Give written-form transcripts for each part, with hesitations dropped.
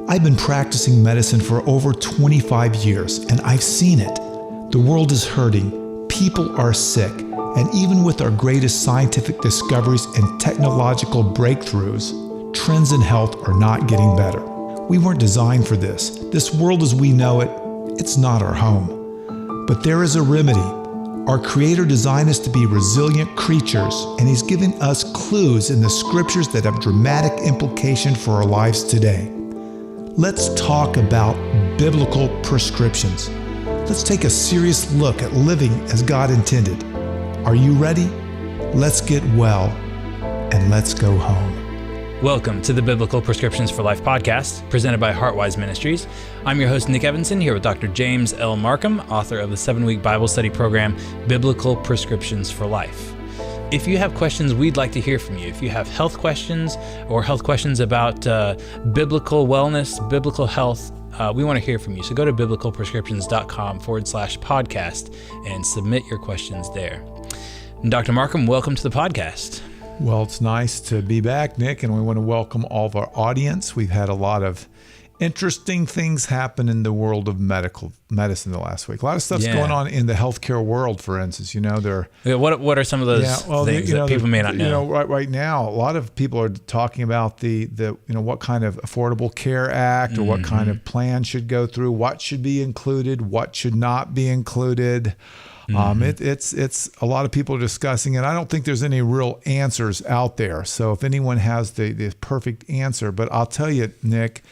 I've been practicing medicine for over 25 years, and I've seen it. The world is hurting, people are sick, and even with our greatest scientific discoveries and technological breakthroughs, trends in health are not getting better. We weren't designed for this. This world as we know it, it's not our home. But there is a remedy. Our Creator designed us to be resilient creatures, and He's given us clues in the scriptures that have dramatic implication for our lives today. Let's talk about biblical prescriptions. Let's take a serious look at living as God intended. Are you ready? Let's get well, and let's go home. Welcome to the Biblical Prescriptions for Life podcast, presented by Heartwise Ministries. I'm your host, Nick Evanson, here with Dr. James L. Marcum, author of the 7-week Bible study program, Biblical Prescriptions for Life. If you have questions, we'd like to hear from you. If you have health questions or health questions about biblical wellness, biblical health, we want to hear from you. So go to biblicalprescriptions.com/podcast and submit your questions there. And Dr. Marcum, welcome to the podcast. Well, it's nice to be back, Nick, and we want to welcome all of our audience. We've had a lot of interesting things happen in the world of medicine the last week. A lot of stuff's going on in the healthcare world, for instance. What are some of those things that people may not know? Right now, a lot of people are talking about the what kind of Affordable Care Act or what kind of plan should go through, what should be included, what should not be included. It's a lot of people are discussing it. I don't think there's any real answers out there. So if anyone has the perfect answer, but I'll tell you, Nick,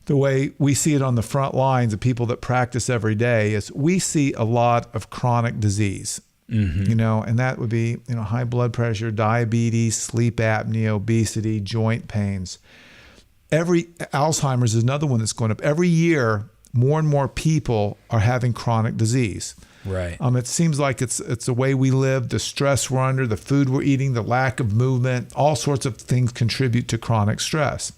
the way we see it on the front lines of people that practice every day is we see a lot of chronic disease, and that would be, high blood pressure, diabetes, sleep apnea, obesity, joint pains. Alzheimer's is another one that's going up. Every year, more and more people are having chronic disease. Right. It seems like it's the way we live, the stress we're under, the food we're eating, the lack of movement, all sorts of things contribute to chronic stress.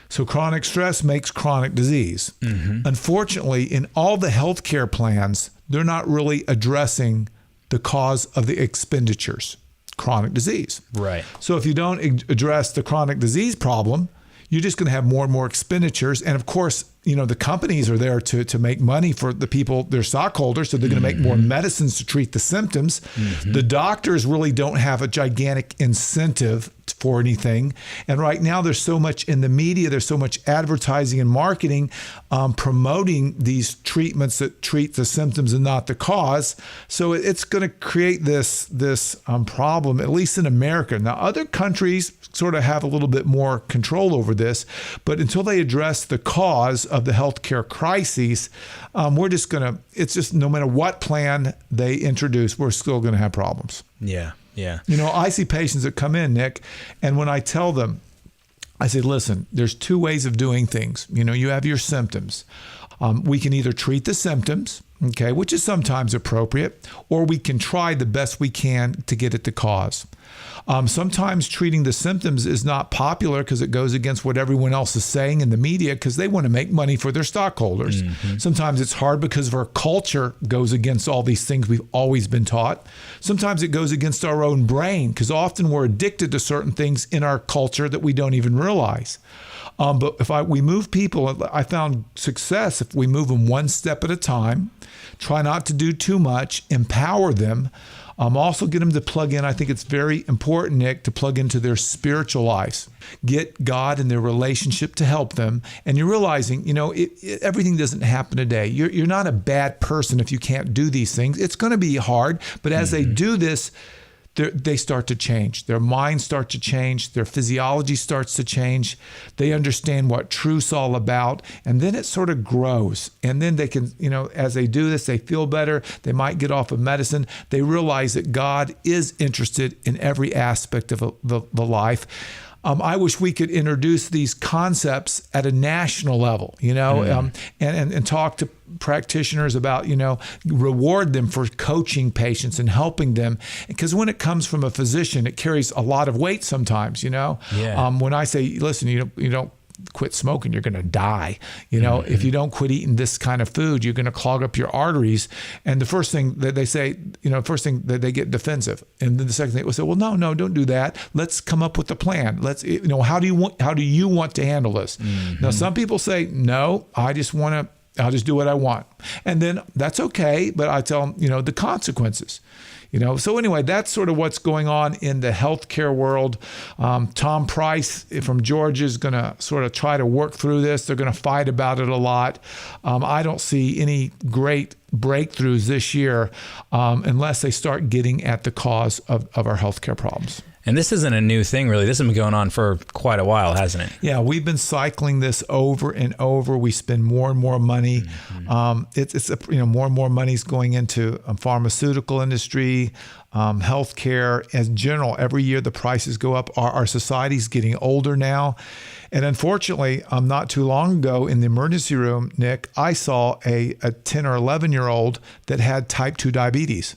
So chronic stress makes chronic disease. Unfortunately, in all the healthcare plans, they're not really addressing the cause of the expenditures, chronic disease. Right. So if you don't address the chronic disease problem, you're just going to have more and more expenditures. And of course, the companies are there to make money for the people, their stockholders, so they're going to make more medicines to treat the symptoms. The doctors really don't have a gigantic incentive for anything. And right now there's so much in the media, there's so much advertising and marketing promoting these treatments that treat the symptoms and not the cause. So it's going to create this problem, at least in America. Now, other countries sort of have a little bit more control over this, but until they address the cause of the healthcare crises, it's just no matter what plan they introduce, we're still going to have problems. Yeah. I see patients that come in, Nick, and when I tell them, I say, listen, there's two ways of doing things. You have your symptoms. We can either treat the symptoms, which is sometimes appropriate, or we can try the best we can to get at the cause. Sometimes treating the symptoms is not popular because it goes against what everyone else is saying in the media because they want to make money for their stockholders. Sometimes it's hard because of our culture goes against all these things we've always been taught. Sometimes it goes against our own brain because often we're addicted to certain things in our culture that we don't even realize. But if we move people, I found success if we move them one step at a time, try not to do too much, empower them. Also get them to plug in. I think it's very important, Nick, to plug into their spiritual lives. Get God and their relationship to help them. And you're realizing, everything doesn't happen today. You're not a bad person if you can't do these things. It's going to be hard, but as they do this, they start to change. Their minds start to change. Their physiology starts to change. They understand what truth's all about. And then it sort of grows. And then they can, as they do this, they feel better. They might get off of medicine. They realize that God is interested in every aspect of the life. I wish we could introduce these concepts at a national level, and talk to practitioners about, reward them for coaching patients and helping them. Because when it comes from a physician, it carries a lot of weight sometimes, Yeah. When I say, listen, you don't quit smoking, you're going to die. If you don't quit eating this kind of food, you're going to clog up your arteries. And the first thing that they say, first thing that they get defensive. And then the second thing will say, well, no, don't do that. Let's come up with a plan. Let's, how do you want to handle this? Now, some people say, no, I'll just do what I want. And then that's okay. But I tell them, the consequences. So anyway, that's sort of what's going on in the healthcare world. Tom Price from Georgia is going to sort of try to work through this. They're going to fight about it a lot. I don't see any great breakthroughs this year unless they start getting at the cause of our healthcare problems. And this isn't a new thing, really. This has been going on for quite a while, hasn't it? Yeah, we've been cycling this over and over. We spend more and more money. It's more and more money is going into pharmaceutical industry, healthcare. In general, every year the prices go up. Our society's getting older now. And unfortunately, not too long ago in the emergency room, Nick, I saw a 10 or 11-year-old that had type 2 diabetes.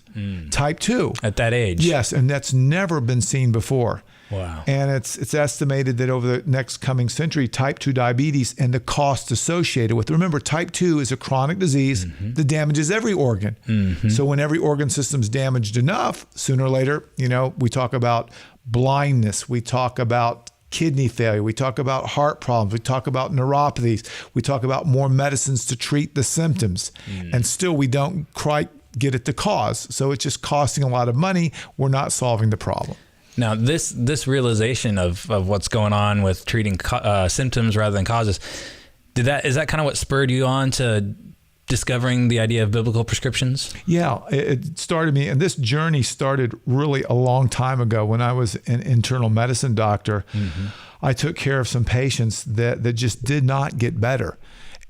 Type 2. At that age? Yes, and that's never been seen before. Wow. And it's estimated that over the next coming century, type 2 diabetes and the cost associated with it. Remember, type 2 is a chronic disease that damages every organ. So when every organ system's damaged enough, sooner or later, we talk about blindness, we talk about kidney failure, we talk about heart problems, we talk about neuropathies, we talk about more medicines to treat the symptoms. And still we don't quite get at the cause. So it's just costing a lot of money. We're not solving the problem. Now, this realization of what's going on with treating symptoms rather than causes, is that kind of what spurred you on to discovering the idea of biblical prescriptions? Yeah, it started me, and this journey started really a long time ago when I was an internal medicine doctor. I took care of some patients that just did not get better.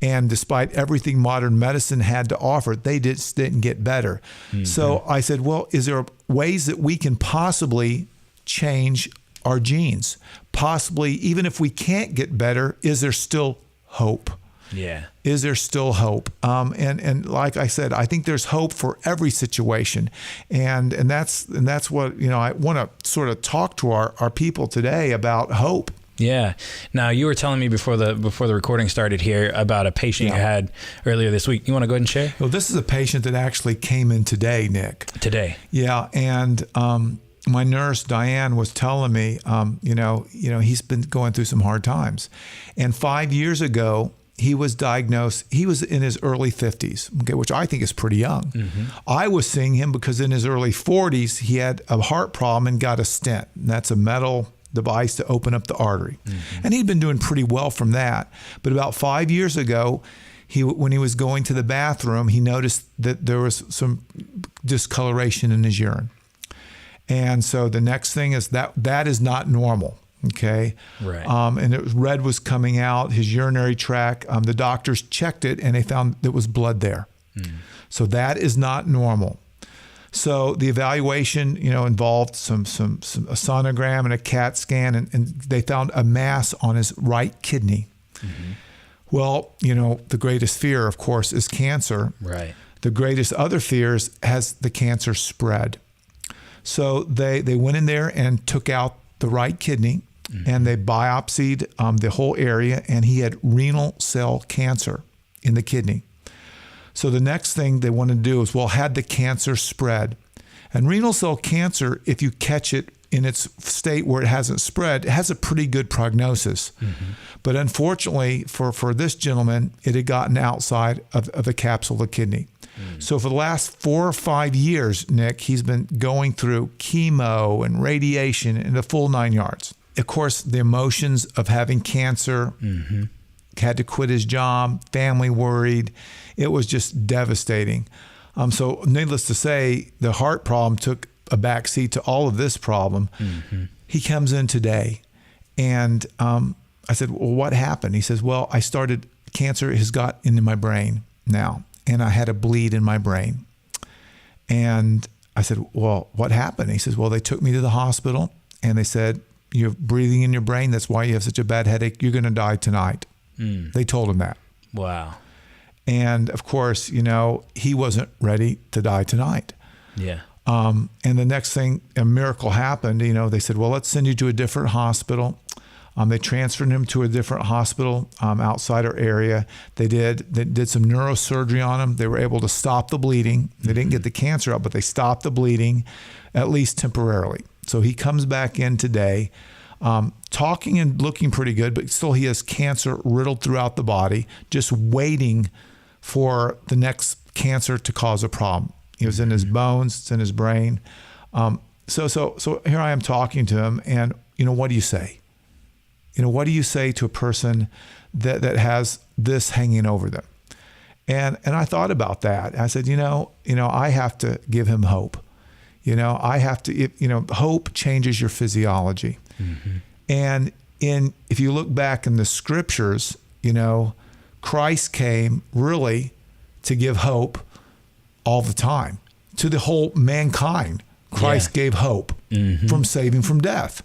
And despite everything modern medicine had to offer, they just didn't get better. So I said, well, is there ways that we can possibly change our genes? Possibly, even if we can't get better, is there still hope? Yeah. Is there still hope? And like I said, I think there's hope for every situation. And that's what, I want to sort of talk to our people today about hope. Yeah. Now, you were telling me before the recording started here about a patient you had earlier this week. You want to go ahead and share? Well, this is a patient that actually came in today, Nick. Today. Yeah. And my nurse, Diane, was telling me, he's been going through some hard times. And 5 years ago, he was diagnosed, he was in his early 50s, okay, which I think is pretty young. I was seeing him because in his early 40s, he had a heart problem and got a stent. And that's a metal device to open up the artery. And he'd been doing pretty well from that. But about 5 years ago, when he was going to the bathroom, he noticed that there was some discoloration in his urine. And so the next thing is that is not normal. Okay. Right. And red was coming out, his urinary tract. The doctors checked it and they found there was blood there. So that is not normal. So the evaluation, involved a sonogram and a CAT scan, and they found a mass on his right kidney. Well, the greatest fear, of course, is cancer. Right. The greatest other fears has the cancer spread. So they went in there and took out the right kidney, and they biopsied the whole area, and he had renal cell cancer in the kidney. So the next thing they wanted to do is, had the cancer spread? And renal cell cancer, if you catch it in its state where it hasn't spread, it has a pretty good prognosis. But unfortunately for this gentleman, it had gotten outside of the capsule of the kidney. So for the last 4 or 5 years, Nick, he's been going through chemo and radiation and the full 9 yards. Of course, the emotions of having cancer, had to quit his job, family worried. It was just devastating. So needless to say, the heart problem took a backseat to all of this problem. He comes in today, and I said, well, what happened? He says, well, cancer has got into my brain now, and I had a bleed in my brain. And I said, well, what happened? He says, well, they took me to the hospital, and they said, you're breathing in your brain. That's why you have such a bad headache. You're going to die tonight. They told him that. Wow. And of course, he wasn't ready to die tonight. Yeah. And the next thing, a miracle happened. They said, well, let's send you to a different hospital. They transferred him to a different hospital outside our area. They did some neurosurgery on him. They were able to stop the bleeding. They didn't get the cancer out, but they stopped the bleeding, at least temporarily. So he comes back in today, talking and looking pretty good, but still he has cancer riddled throughout the body, just waiting for the next cancer to cause a problem. It was in his bones, it's in his brain. So here I am talking to him, and what do you say? What do you say to a person that has this hanging over them? And I thought about that. I said, I have to give him hope. I have to. Hope changes your physiology. Mm-hmm. And if you look back in the scriptures, Christ came really to give hope all the time to the whole mankind. Christ gave hope from saving from death.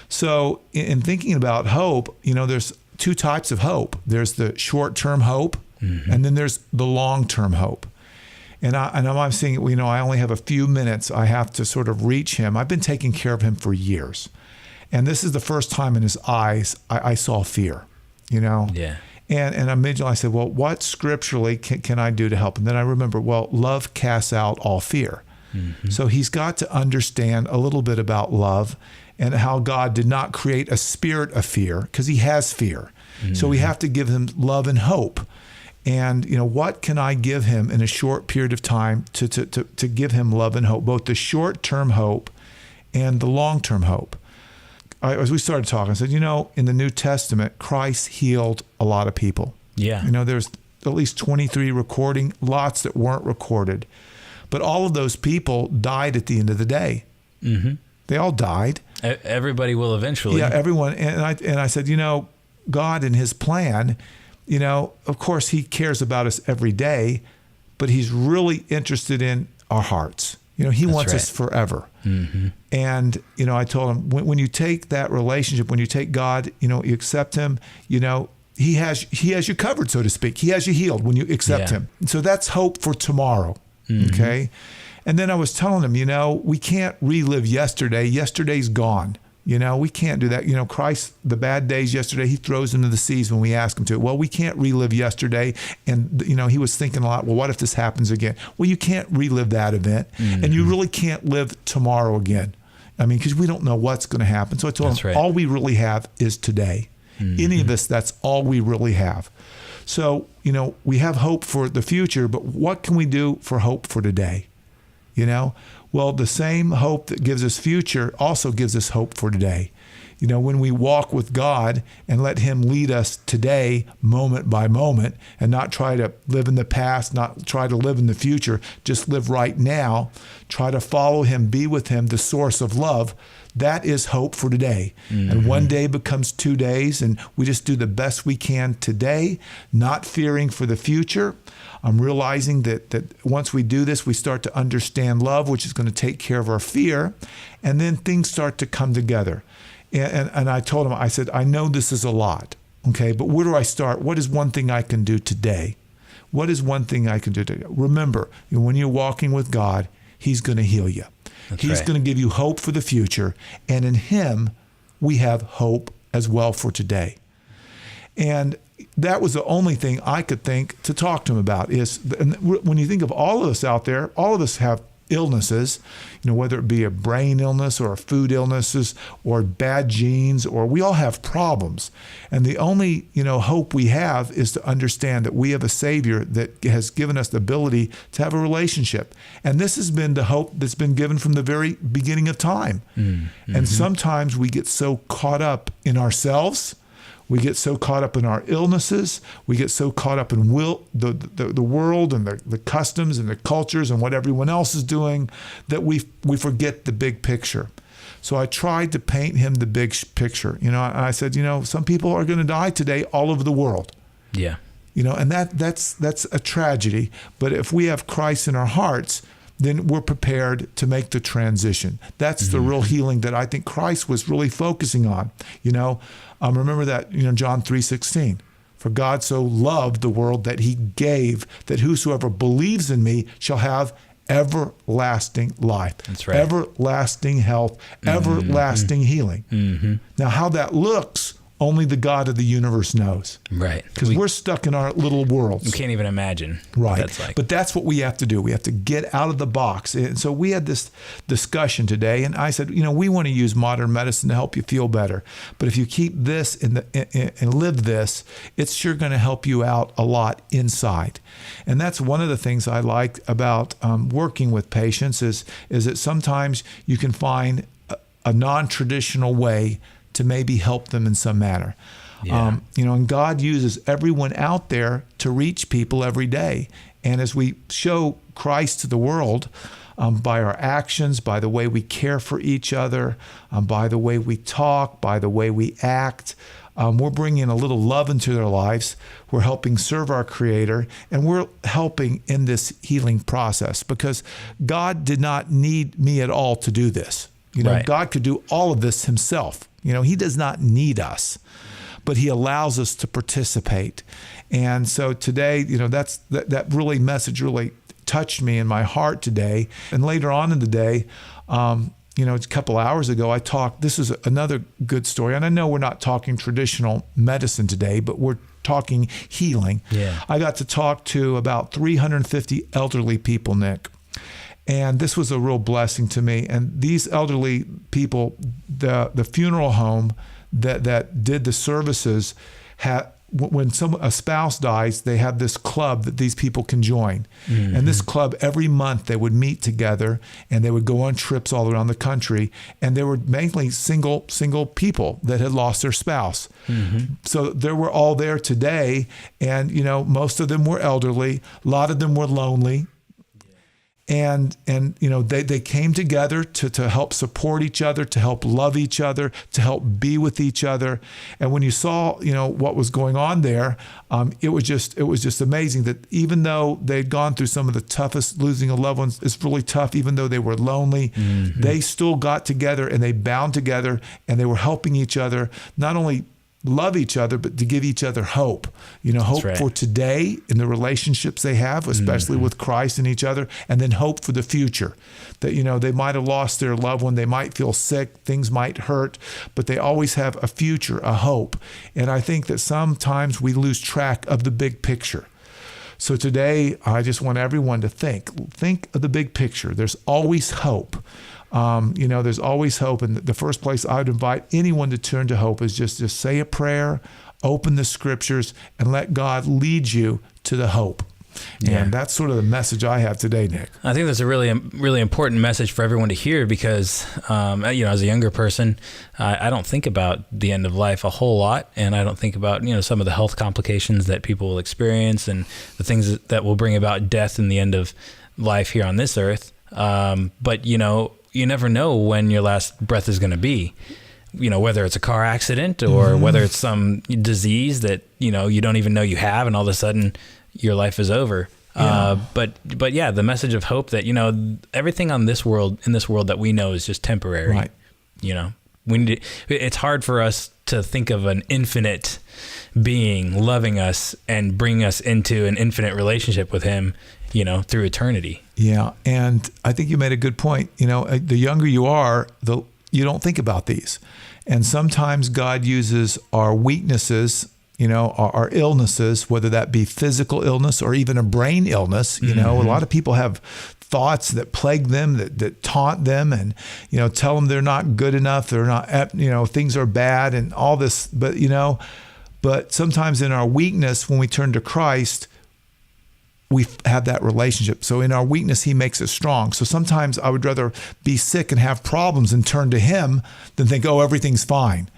So in thinking about hope, there's two types of hope. There's the short-term hope, and then there's the long-term hope. And I'm seeing, I only have a few minutes. I have to sort of reach him. I've been taking care of him for years. And this is the first time in his eyes I saw fear, Yeah. And immediately I said, well, what scripturally can I do to help? And then I remember, love casts out all fear. Mm-hmm. So he's got to understand a little bit about love and how God did not create a spirit of fear, because he has fear. Mm-hmm. So we have to give him love and hope. And, what can I give him in a short period of time to give him love and hope, both the short-term hope and the long-term hope? As we started talking, I said, in the New Testament, Christ healed a lot of people. Yeah. There's at least 23 recording, lots that weren't recorded. But all of those people died at the end of the day. Mm-hmm. They all died. Everybody will eventually. Yeah, everyone. And I said, God in his plan, of course he cares about us every day, but he's really interested in our hearts. He wants us forever. Mm-hmm. And, I told him, when you take that relationship, when you take God, you accept him, he has you covered, so to speak. He has you healed when you accept him. So that's hope for tomorrow. Mm-hmm. Okay. And then I was telling him, we can't relive yesterday. Yesterday's gone. We can't do that. Christ, the bad days yesterday, he throws them to the seas when we ask him to. Well, we can't relive yesterday. And, he was thinking a lot, well, what if this happens again? Well, you can't relive that event. Mm-hmm. And you really can't live tomorrow again. Because we don't know what's going to happen. So I told him, all we really have is today. Mm-hmm. Any of us, that's all we really have. So, we have hope for the future, but what can we do for hope for today? Well, the same hope that gives us future also gives us hope for today. When we walk with God and let him lead us today, moment by moment, and not try to live in the past, not try to live in the future, just live right now, try to follow him, be with him, the source of love, that is hope for today. Mm-hmm. And one day becomes 2 days, and we just do the best we can today, not fearing for the future. I'm realizing that once we do this, we start to understand love, which is going to take care of our fear, and then things start to come together. And I told him, I said, I know this is a lot, okay, but where do I start? What is one thing I can do today? What is one thing I can do today? Remember, when you're walking with God, he's going to heal you. He's going to give you hope for the future, and in him, we have hope as well for today. And that was the only thing I could think to talk to him about is, and when you think of all of us out there, all of us have illnesses, whether it be a brain illness or a food illnesses or bad genes, or we all have problems. And the only, hope we have is to understand that we have a Savior that has given us the ability to have a relationship. And this has been the hope that's been given from the very beginning of time. Mm-hmm. And sometimes we get so caught up in ourselves. We get so caught up in our illnesses. We get so caught up in the world and the customs and the cultures and what everyone else is doing that we forget the big picture. So I tried to paint him the big picture. And I said, some people are going to die today all over the world. Yeah. And that's a tragedy. But if we have Christ in our hearts, then we're prepared to make the transition. That's the real healing that I think Christ was really focusing on. Remember that, John 3:16. For God so loved the world that he gave, that whosoever believes in me shall have everlasting life. That's right. Everlasting health, everlasting healing. Mm-hmm. Now, how that looks, only the God of the universe knows. Right. Because we're stuck in our little worlds. We can't even imagine right. what that's like. But that's what we have to do. We have to get out of the box. And so we had this discussion today, and I said, we want to use modern medicine to help you feel better. But if you keep this and live this, it's sure going to help you out a lot inside. And that's one of the things I like about working with patients is that sometimes you can find a non-traditional way to maybe help them in some manner. Yeah. And God uses everyone out there to reach people every day. And as we show Christ to the world, by our actions, by the way we care for each other, by the way we talk, by the way we act, we're bringing a little love into their lives. We're helping serve our Creator, and we're helping in this healing process, because God did not need me at all to do this. Right. God could do all of this himself. He does not need us, but he allows us to participate. And so today, that really message really touched me in my heart today. And later on in the day, a couple hours ago, I talked, this is another good story. And I know we're not talking traditional medicine today, but we're talking healing. Yeah. I got to talk to about 350 elderly people, Nick. And this was a real blessing to me. And these elderly people, the funeral home that did the services, when a spouse dies, they have this club that these people can join. Mm-hmm. And this club, every month, they would meet together and they would go on trips all around the country. And they were mainly single people that had lost their spouse. Mm-hmm. So they were all there today. And, most of them were elderly. A lot of them were lonely. And they came together to help support each other, to help love each other, to help be with each other. And when you saw what was going on there, it was just amazing that even though they'd gone through some of the toughest, losing a loved one is really tough, even though they were lonely, mm-hmm. they still got together and they bound together and they were helping each other, not only love each other, but to give each other hope, hope right. for today in the relationships they have, especially with Christ and each other, and then hope for the future that, they might have lost their loved one. They might feel sick. Things might hurt, but they always have a future, a hope. And I think that sometimes we lose track of the big picture. So today, I just want everyone to think of the big picture. There's always hope. There's always hope. And the first place I would invite anyone to turn to hope is just say a prayer, open the scriptures, and let God lead you to the hope. Yeah. And that's sort of the message I have today, Nick. I think that's a really, really important message for everyone to hear because, as a younger person, I don't think about the end of life a whole lot. And I don't think about, some of the health complications that people will experience and the things that will bring about death in the end of life here on this earth. But, you never know when your last breath is going to be, whether it's a car accident or mm-hmm. whether it's some disease that, you don't even know you have and all of a sudden your life is over. Yeah. But yeah, the message of hope that, everything in this world that we know is just temporary. Right. It's hard for us to think of an infinite being loving us and bringing us into an infinite relationship with him, through eternity. Yeah. And I think you made a good point. The younger you are, you don't think about these. And sometimes God uses our weaknesses, our illnesses, whether that be physical illness or even a brain illness. Mm-hmm. A lot of people have thoughts that plague them, that taunt them and, tell them they're not good enough. They're not, things are bad and all this. But sometimes in our weakness, when we turn to Christ, we have that relationship. So in our weakness, he makes us strong. So sometimes I would rather be sick and have problems and turn to him than think, oh, everything's fine.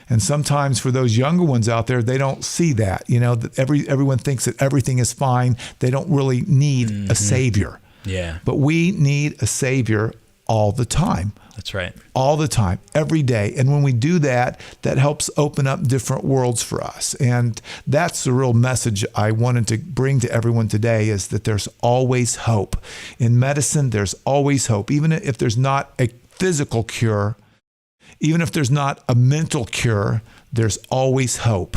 And sometimes for those younger ones out there, they don't see that, that everyone thinks that everything is fine. They don't really need mm-hmm. a savior. Yeah. But we need a savior all the time. That's right. All the time, every day. And when we do that, that helps open up different worlds for us. And that's the real message I wanted to bring to everyone today is that there's always hope. In medicine, there's always hope. Even if there's not a physical cure, even if there's not a mental cure, there's always hope.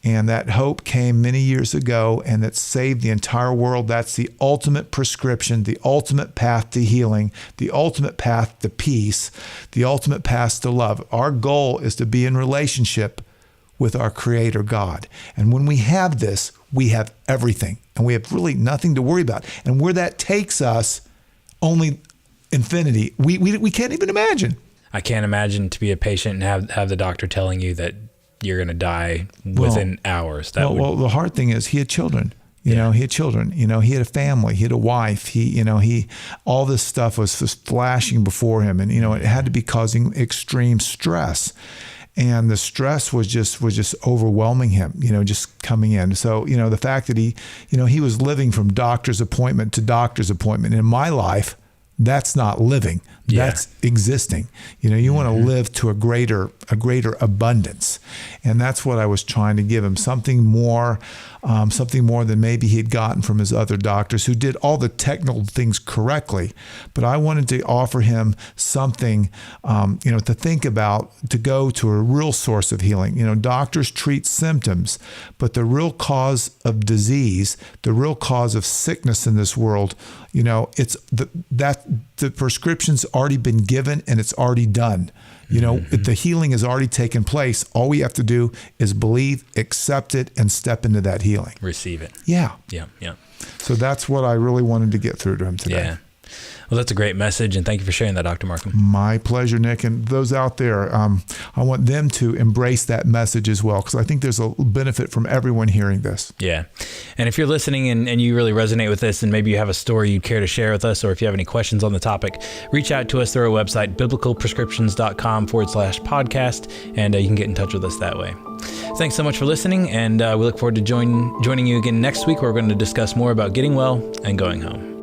And that hope came many years ago and it saved the entire world. That's the ultimate prescription, the ultimate path to healing, the ultimate path to peace, the ultimate path to love. Our goal is to be in relationship with our Creator God. And when we have this, we have everything, and we have really nothing to worry about. And where that takes us, only infinity. We can't even imagine. I can't imagine to be a patient and have the doctor telling you that you're going to die within hours. Well, the hard thing is he had children. You know, he had children. You know, he had a family. He had a wife. All this stuff was just flashing before him, and it had to be causing extreme stress. And the stress was just overwhelming him, just coming in. So, the fact that he was living from doctor's appointment to doctor's appointment in my life, that's not living. That's existing. You want to live to a greater abundance. And that's what I was trying to give him, something more than maybe he'd gotten from his other doctors who did all the technical things correctly. But I wanted to offer him something, to think about, to go to a real source of healing. Doctors treat symptoms, but the real cause of disease, the real cause of sickness in this world, it's the prescription's already been given and it's already done. The healing has already taken place. All we have to do is believe, accept it, and step into that healing. Receive it. Yeah. Yeah. So that's what I really wanted to get through to him today. Yeah. Well, that's a great message, and thank you for sharing that, Dr. Marcum. My pleasure, Nick. And those out there, I want them to embrace that message as well, because I think there's a benefit from everyone hearing this. Yeah. And if you're listening and you really resonate with this, and maybe you have a story you'd care to share with us, or if you have any questions on the topic, reach out to us through our website, biblicalprescriptions.com/podcast, and you can get in touch with us that way. Thanks so much for listening, and we look forward to joining you again next week, where we're going to discuss more about getting well and going home.